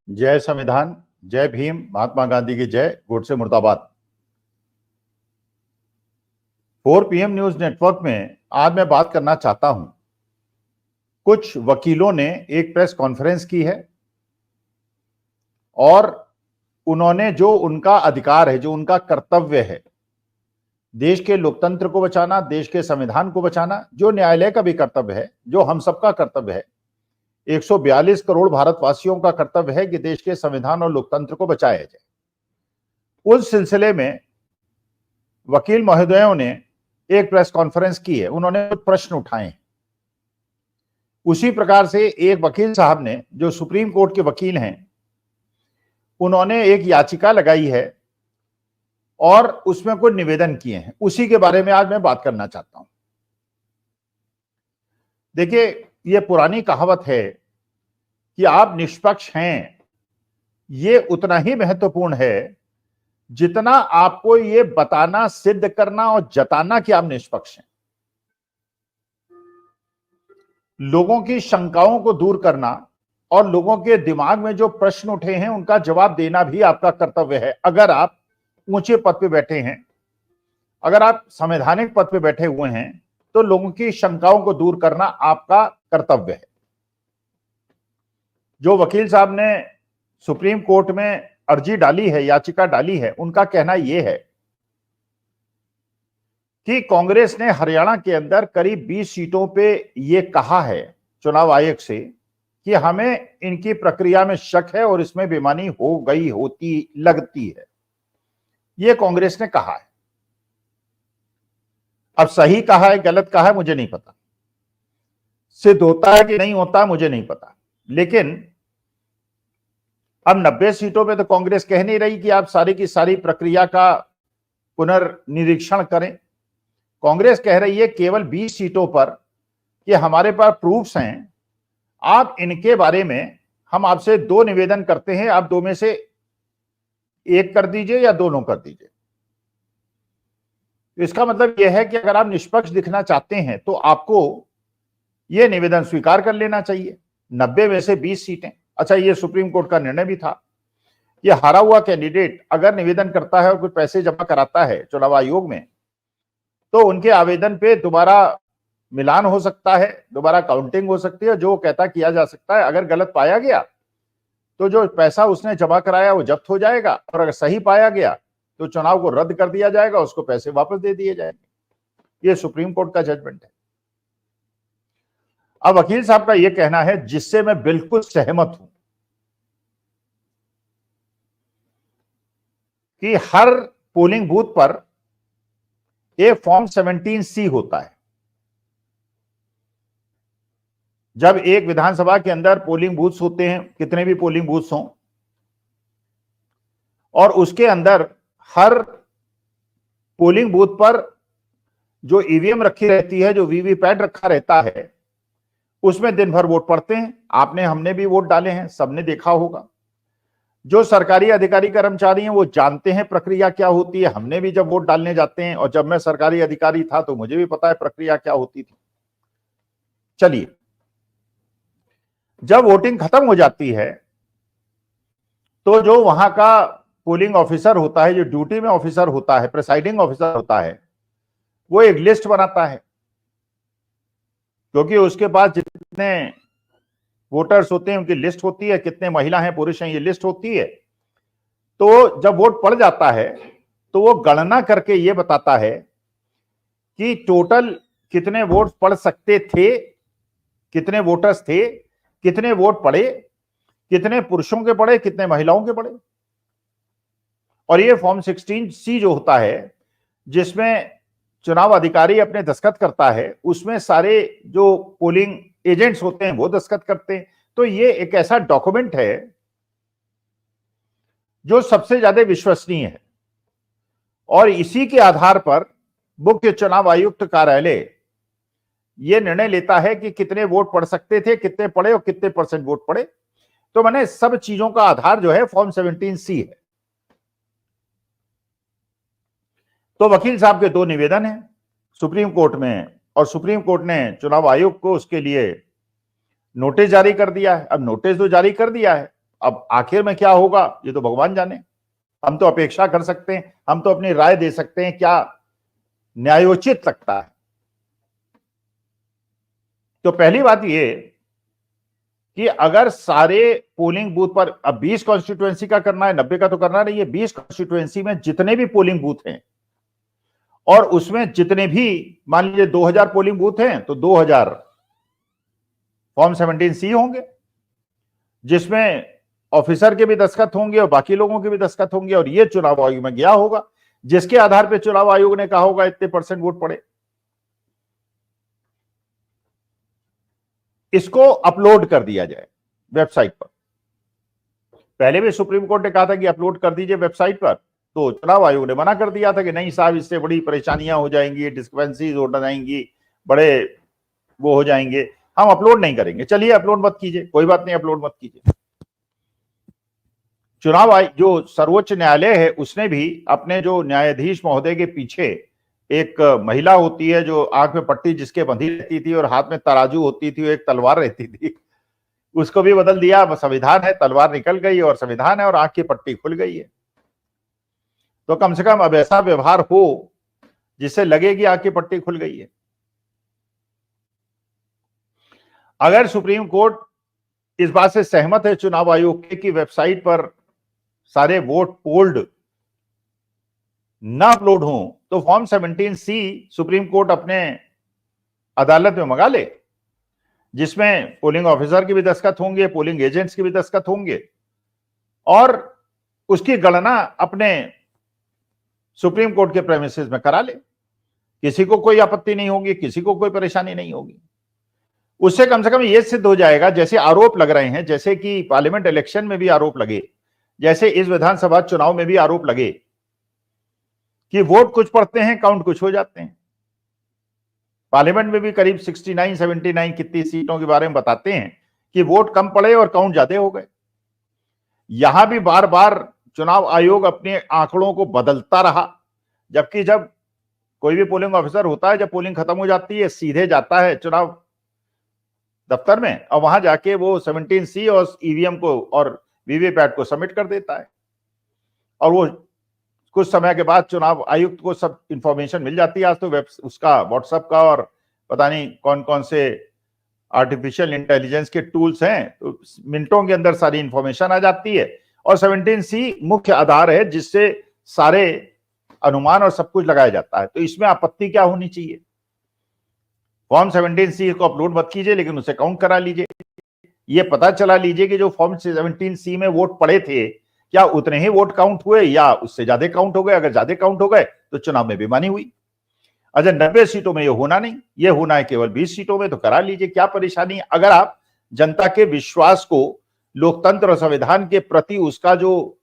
जय संविधान, जय भीम, महात्मा गांधी की जय, गोडसे मुर्दाबाद। 4 PM न्यूज नेटवर्क में आज मैं बात करना चाहता हूं। कुछ वकीलों ने एक प्रेस कॉन्फ्रेंस की है और उन्होंने जो उनका अधिकार है, जो उनका कर्तव्य है, देश के लोकतंत्र को बचाना, देश के संविधान को बचाना, जो न्यायालय का भी कर्तव्य है, जो हम सबका कर्तव्य है, 142 करोड़ भारतवासियों का कर्तव्य है कि देश के संविधान और लोकतंत्र को बचाया जाए। उस सिलसिले में वकील महोदयों ने एक प्रेस कॉन्फ्रेंस की है, उन्होंने कुछ प्रश्न उठाए हैं। उसी प्रकार से एक वकील साहब ने, जो सुप्रीम कोर्ट के वकील हैं, उन्होंने एक याचिका लगाई है और उसमें कुछ निवेदन किए हैं। उसी के बारे में आज मैं बात करना चाहता हूं। देखिए, ये पुरानी कहावत है कि आप निष्पक्ष हैं, ये उतना ही महत्वपूर्ण है जितना आपको ये बताना, सिद्ध करना और जताना कि आप निष्पक्ष हैं। लोगों की शंकाओं को दूर करना और लोगों के दिमाग में जो प्रश्न उठे हैं उनका जवाब देना भी आपका कर्तव्य है। अगर आप ऊंचे पद पे बैठे हैं, अगर आप संवैधानिक पद पे बैठे हुए हैं, तो लोगों की शंकाओं को दूर करना आपका कर्तव्य है। जो वकील साहब ने सुप्रीम कोर्ट में अर्जी डाली है, याचिका डाली है, उनका कहना यह है कि कांग्रेस ने हरियाणा के अंदर करीब 20 सीटों पे यह कहा है चुनाव आयोग से कि हमें इनकी प्रक्रिया में शक है और इसमें बेईमानी हो गई होती लगती है। यह कांग्रेस ने कहा है। अब सही कहा है, गलत कहा है, मुझे नहीं पता। सिद्ध होता है कि नहीं होता, मुझे नहीं पता। लेकिन अब 90 सीटों पे तो कांग्रेस कह नहीं रही कि आप सारी की सारी प्रक्रिया का पुनर्निरीक्षण करें। कांग्रेस कह रही है केवल 20 सीटों पर कि हमारे पास प्रूफ्स हैं, आप इनके बारे में हम आपसे 2 निवेदन करते हैं, आप 2 में से एक कर दीजिए या दोनों कर दीजिए। इसका मतलब यह है कि अगर आप निष्पक्ष दिखना चाहते हैं तो आपको यह निवेदन स्वीकार कर लेना चाहिए। 90 में से 20 सीटें। अच्छा, यह सुप्रीम कोर्ट का निर्णय भी था। यह हारा हुआ कैंडिडेट अगर निवेदन करता है और कुछ पैसे जमा कराता है चुनाव आयोग में, तो उनके आवेदन पे दोबारा मिलान हो सकता है, दोबारा काउंटिंग हो सकती है, जो कहता किया जा सकता है। अगर गलत पाया गया तो जो पैसा उसने जमा कराया वो जब्त हो जाएगा, और अगर सही पाया गया तो चुनाव को रद्द कर दिया जाएगा, उसको पैसे वापस दे दिए जाएंगे। ये सुप्रीम कोर्ट का जजमेंट है। अब वकील साहब का यह कहना है, जिससे मैं बिल्कुल सहमत हूं, कि हर पोलिंग बूथ पर एक फॉर्म 17C होता है। जब एक विधानसभा के अंदर पोलिंग बूथ्स होते हैं, कितने भी पोलिंग बूथ्स हों, और उसके अंदर हर पोलिंग बूथ पर जो ईवीएम रखी रहती है, जो वीवीपैट रखा रहता है, उसमें दिन भर वोट पड़ते हैं। आपने, हमने भी वोट डाले हैं, सबने देखा होगा। जो सरकारी अधिकारी कर्मचारी हैं वो जानते हैं प्रक्रिया क्या होती है। हमने भी जब वोट डालने जाते हैं, और जब मैं सरकारी अधिकारी था तो मुझे भी पता है प्रक्रिया क्या होती थी। चलिए, जब वोटिंग खत्म हो जाती है तो जो वहां का पोलिंग ऑफिसर होता है, जो ड्यूटी में ऑफिसर होता है, प्रिसाइडिंग ऑफिसर होता है, वो एक लिस्ट बनाता है, क्योंकि उसके पास जितने वोटर्स होते हैं उनकी लिस्ट होती है, कितने महिला हैं, पुरुष हैं, ये लिस्ट होती है। तो जब वोट पड़ जाता है तो वो गणना करके ये बताता है कि टोटल कितने वोट पड़ सकते थे, कितने वोटर्स थे, कितने वोट पड़े, कितने पुरुषों के पड़े, कितने महिलाओं के पड़े। और ये फॉर्म 16C जो होता है, जिसमें चुनाव अधिकारी अपने दस्तखत करता है, उसमें सारे जो पोलिंग एजेंट्स होते हैं वो दस्तखत करते हैं। तो ये एक ऐसा डॉक्यूमेंट है जो सबसे ज्यादा विश्वसनीय है, और इसी के आधार पर मुख्य चुनाव आयुक्त कार्यालय यह निर्णय लेता है कि कितने वोट पड़ सकते थे, कितने पड़े और कितने % वोट पड़े। तो मैंने सब चीजों का आधार जो है फॉर्म 17C है। तो वकील साहब के 2 निवेदन हैं सुप्रीम कोर्ट में, और सुप्रीम कोर्ट ने चुनाव आयोग को उसके लिए नोटिस जारी कर दिया है। अब नोटिस तो जारी कर दिया है, अब आखिर में क्या होगा ये तो भगवान जाने। हम तो अपेक्षा कर सकते हैं, हम तो अपनी राय दे सकते हैं क्या न्यायोचित लगता है। तो पहली बात ये कि अगर सारे पोलिंग बूथ पर, अब 20 कॉन्स्टिट्यूएंसी का करना है, 90 का तो करना नहीं है, 20 कॉन्स्टिट्यूएंसी में जितने भी पोलिंग बूथ हैं और उसमें जितने भी मान लीजिए 2000 पोलिंग बूथ हैं तो 2000 फॉर्म 17C होंगे, जिसमें ऑफिसर के भी दस्तखत होंगे और बाकी लोगों के भी दस्तखत होंगे, और ये चुनाव आयोग में गया होगा जिसके आधार पर चुनाव आयोग ने कहा होगा इतने % वोट पड़े। इसको अपलोड कर दिया जाए वेबसाइट पर। पहले भी सुप्रीम कोर्ट ने कहा था कि अपलोड कर दीजिए वेबसाइट पर, तो चुनाव आयोग ने मना कर दिया था कि नहीं साहब इससे बड़ी परेशानियां हो जाएंगी, डिस्क्रिपेंसीज हो जाएंगी, बड़े वो हो जाएंगे, हम अपलोड नहीं करेंगे। चलिए अपलोड मत कीजिए, कोई बात नहीं, अपलोड मत कीजिए। चुनाव आयोग जो सर्वोच्च न्यायालय है उसने भी अपने जो न्यायाधीश महोदय के पीछे एक महिला होती है जो आंख में पट्टी जिसके बंधी रहती थी और हाथ में तराजू होती थी, एक तलवार रहती थी, उसको भी बदल दिया। संविधान है, तलवार निकल गई और संविधान है और आंख की पट्टी खुल गई है। तो कम से कम अब ऐसा व्यवहार हो जिससे लगे कि आंख की पट्टी खुल गई है। अगर सुप्रीम कोर्ट इस बात से सहमत है चुनाव आयोग के कि वेबसाइट पर सारे वोट पोल्ड ना अपलोड हो, तो फॉर्म 17C सुप्रीम कोर्ट अपने अदालत में मंगा ले, जिसमें पोलिंग ऑफिसर के भी दस्तखत होंगे, पोलिंग एजेंट्स के भी दस्तखत होंगे, और उसकी गणना अपने सुप्रीम कोर्ट के प्रेमिसेस में करा ले। किसी को कोई आपत्ति नहीं होगी, किसी को कोई परेशानी नहीं होगी। उससे कम से कम यह सिद्ध हो जाएगा, जैसे आरोप लग रहे हैं, जैसे कि पार्लियामेंट इलेक्शन में भी आरोप लगे, जैसे इस विधानसभा चुनाव में भी आरोप लगे कि वोट कुछ पड़ते हैं, काउंट कुछ हो जाते हैं। पार्लियामेंट में भी करीब 69, 79 कितनी सीटों के बारे में बताते हैं कि वोट कम पड़े और काउंट ज्यादा हो गए। यहां भी बार बार चुनाव आयोग अपने आंकड़ों को बदलता रहा, जबकि जब कोई भी पोलिंग ऑफिसर होता है, जब पोलिंग खत्म हो जाती है सीधे जाता है चुनाव दफ्तर में और वहां जाके वो 17C और ईवीएम को और वीवीपैट को सबमिट कर देता है, और वो कुछ समय के बाद चुनाव आयुक्त को सब इंफॉर्मेशन मिल जाती है। आज तो उसका व्हाट्सएप का और पता नहीं कौन कौन से आर्टिफिशियल इंटेलिजेंस के टूल्स हैं, तो मिनटों के अंदर सारी इंफॉर्मेशन आ जाती है। और 17C मुख्य आधार है जिससे सारे अनुमान और सब कुछ लगाया जाता है। तो इसमें आपत्ति क्या होनी चाहिए? फॉर्म 17C को अपलोड मत कीजिए, लेकिन उसे काउंट करा लीजिए। ये पता चला लीजिए कि जो फॉर्म 17C में वोट पड़े थे, क्या उतने ही वोट काउंट हुए या उससे ज्यादा काउंट हो गए। अगर ज्यादा काउंट हो गए तो चुनाव में बेईमानी हुई। अच्छा, 90 सीटों में ये होना नहीं, ये होना है केवल 20 सीटों में, तो करा लीजिए, क्या परेशानी है। अगर आप जनता के विश्वास को, लोकतंत्र और संविधान के प्रति उसका जो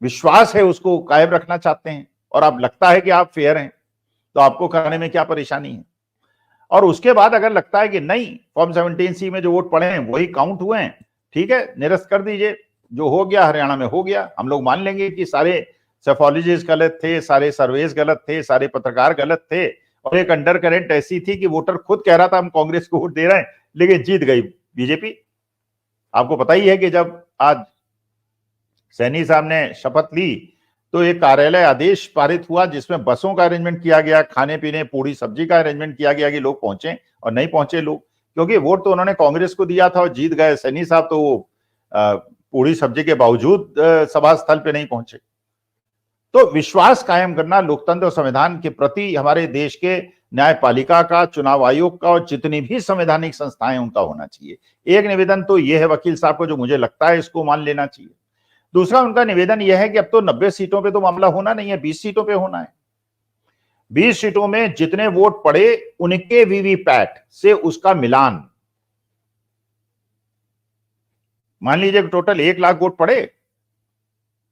विश्वास है उसको कायम रखना चाहते हैं और आप लगता है कि आप फेयर हैं, तो आपको कराने में क्या परेशानी है। और उसके बाद अगर लगता है कि नहीं, फॉर्म 17C में जो वोट पड़े हैं वही काउंट हुए हैं, ठीक है, निरस्त कर दीजिए। जो हो गया हरियाणा में हो गया, हम लोग मान लेंगे कि सारे सेफोलॉजिस्ट गलत थे, सारे सर्वेस गलत थे, सारे पत्रकार गलत थे, और एक अंडर करंट ऐसी थी कि वोटर खुद कह रहा था हम कांग्रेस को वोट दे रहे हैं, लेकिन जीत गई बीजेपी। आपको पता ही है कि जब आज सैनी साहब ने शपथ ली तो एक कार्यालय आदेश पारित हुआ जिसमें बसों का अरेंजमेंट किया गया, खाने पीने पूरी सब्जी का अरेंजमेंट किया गया कि लोग पहुंचे, और नहीं पहुंचे लोग, क्योंकि वोट तो उन्होंने कांग्रेस को दिया था और जीत गए सैनी साहब, तो वो पूरी सब्जी के बावजूद सभा स्थल पे नहीं पहुंचे। तो विश्वास कायम करना लोकतंत्र और संविधान के प्रति हमारे देश के न्यायपालिका का, चुनाव आयोग का और जितनी भी संवैधानिक संस्थाएं उनका होना चाहिए। एक निवेदन तो यह है वकील साहब को, जो मुझे लगता है इसको मान लेना चाहिए। दूसरा उनका निवेदन यह है कि अब तो 90 सीटों पे तो मामला होना नहीं है, 20 सीटों पे होना है। 20 सीटों में जितने वोट पड़े उनके वीवीपैट से उसका मिलान। मान लीजिए टोटल 1 लाख वोट पड़े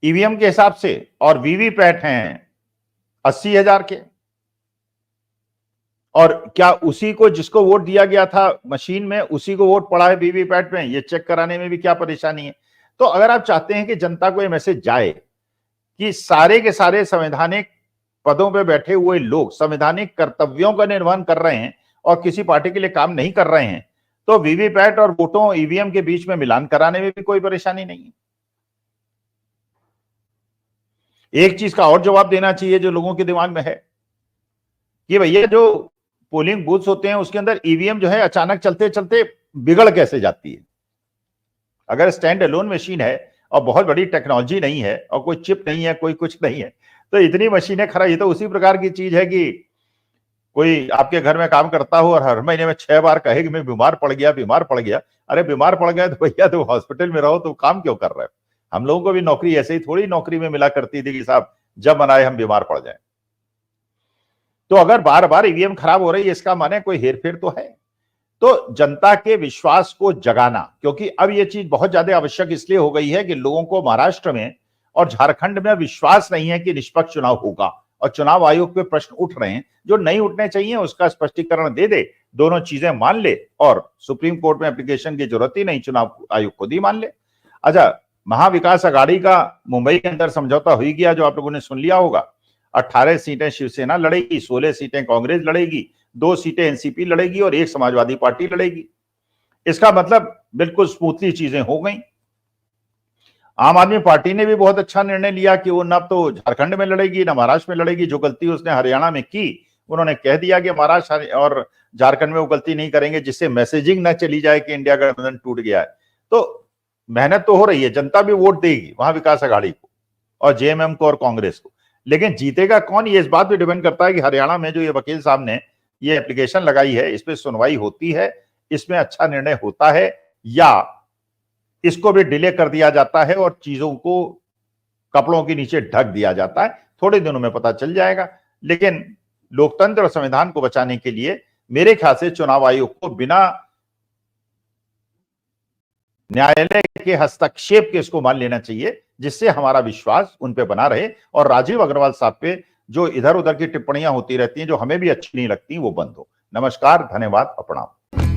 ईवीएम के हिसाब से और वीवीपैट हैं 80,000 के, और क्या उसी को जिसको वोट दिया गया था मशीन में उसी को वोट पड़ा है वीवीपैट में, ये चेक कराने में भी क्या परेशानी है। तो अगर आप चाहते हैं कि जनता को यह मैसेज जाए कि सारे के सारे संवैधानिक पदों पे बैठे हुए लोग संवैधानिक कर्तव्यों का निर्वहन कर रहे हैं और किसी पार्टी के लिए काम नहीं कर रहे हैं, तो वीवीपैट और वोटों ईवीएम के बीच में मिलान कराने में भी कोई परेशानी नहीं है। एक चीज का और जवाब देना चाहिए जो लोगों के दिमाग में है कि भैया जो पोलिंग बूथ्स होते हैं उसके अंदर ईवीएम जो है अचानक चलते चलते बिगड़ कैसे जाती है। अगर स्टैंड अलोन मशीन है और बहुत बड़ी टेक्नोलॉजी नहीं है और कोई चिप नहीं है, कोई कुछ नहीं है, तो इतनी मशीनें खराब, ये तो उसी प्रकार की चीज है कि कोई आपके घर में काम करता हो और हर महीने में 6 बार कहे कि मैं बीमार पड़ गया। अरे बीमार पड़ गए तो भैया तो हॉस्पिटल में रहो, तो काम क्यों कर रहे हो। हम लोगों को भी नौकरी ऐसे ही थोड़ी नौकरी में मिला करती थी कि साहब जब मन आए हम बीमार पड़ जाए। तो अगर बार बार ईवीएम खराब हो रही है इसका माने कोई हेरफेर तो है। तो जनता के विश्वास को जगाना, क्योंकि अब यह चीज बहुत ज्यादा आवश्यक इसलिए हो गई है कि लोगों को महाराष्ट्र में और झारखंड में विश्वास नहीं है कि निष्पक्ष चुनाव होगा, और चुनाव आयोग पे प्रश्न उठ रहे हैं जो नहीं उठने चाहिए, उसका स्पष्टीकरण दे दे, दोनों चीजें मान ले और सुप्रीम कोर्ट में एप्लीकेशन की जरूरत ही नहीं, चुनाव आयोग खुद ही मान ले। अच्छा, महाविकास आघाड़ी का मुंबई के अंदर समझौता हुई गया जो आप लोगों ने सुन लिया होगा। 18 सीटें शिवसेना लड़ेगी, 16 सीटें कांग्रेस लड़ेगी, 2 सीटें एनसीपी लड़ेगी और 1 समाजवादी पार्टी लड़ेगी। इसका मतलब बिल्कुल स्मूथली चीजें हो गई। आम आदमी पार्टी ने भी बहुत अच्छा निर्णय लिया कि वो न तो झारखंड में लड़ेगी न महाराष्ट्र में लड़ेगी। जो गलती उसने हरियाणा में की उन्होंने कह दिया कि महाराष्ट्र और झारखंड में वो गलती नहीं करेंगे, जिससे मैसेजिंग न चली जाए कि इंडिया गठबंधन टूट गया है। तो मेहनत तो हो रही है, जनता भी वोट देगी वहां विकास आघाड़ी को और जेएमएम को और कांग्रेस को, लेकिन जीतेगा कौन ये इस बात पे डिपेंड करता है कि हरियाणा में जो ये वकील साहब ने ये एप्लीकेशन लगाई है इस पे सुनवाई होती है, इसमें अच्छा निर्णय होता है या इसको भी डिले कर दिया जाता है और चीजों को कपड़ों के नीचे ढक दिया जाता है। थोड़े दिनों में पता चल जाएगा। लेकिन लोकतंत्र और संविधान को बचाने के लिए मेरे ख्याल से चुनाव आयोग को बिना न्यायालय के हस्तक्षेप के इसको मान लेना चाहिए, जिससे हमारा विश्वास उन पे बना रहे और राजीव अग्रवाल साहब पे जो इधर उधर की टिप्पणियां होती रहती हैं जो हमें भी अच्छी नहीं लगती वो बंद हो। नमस्कार, धन्यवाद, प्रणाम।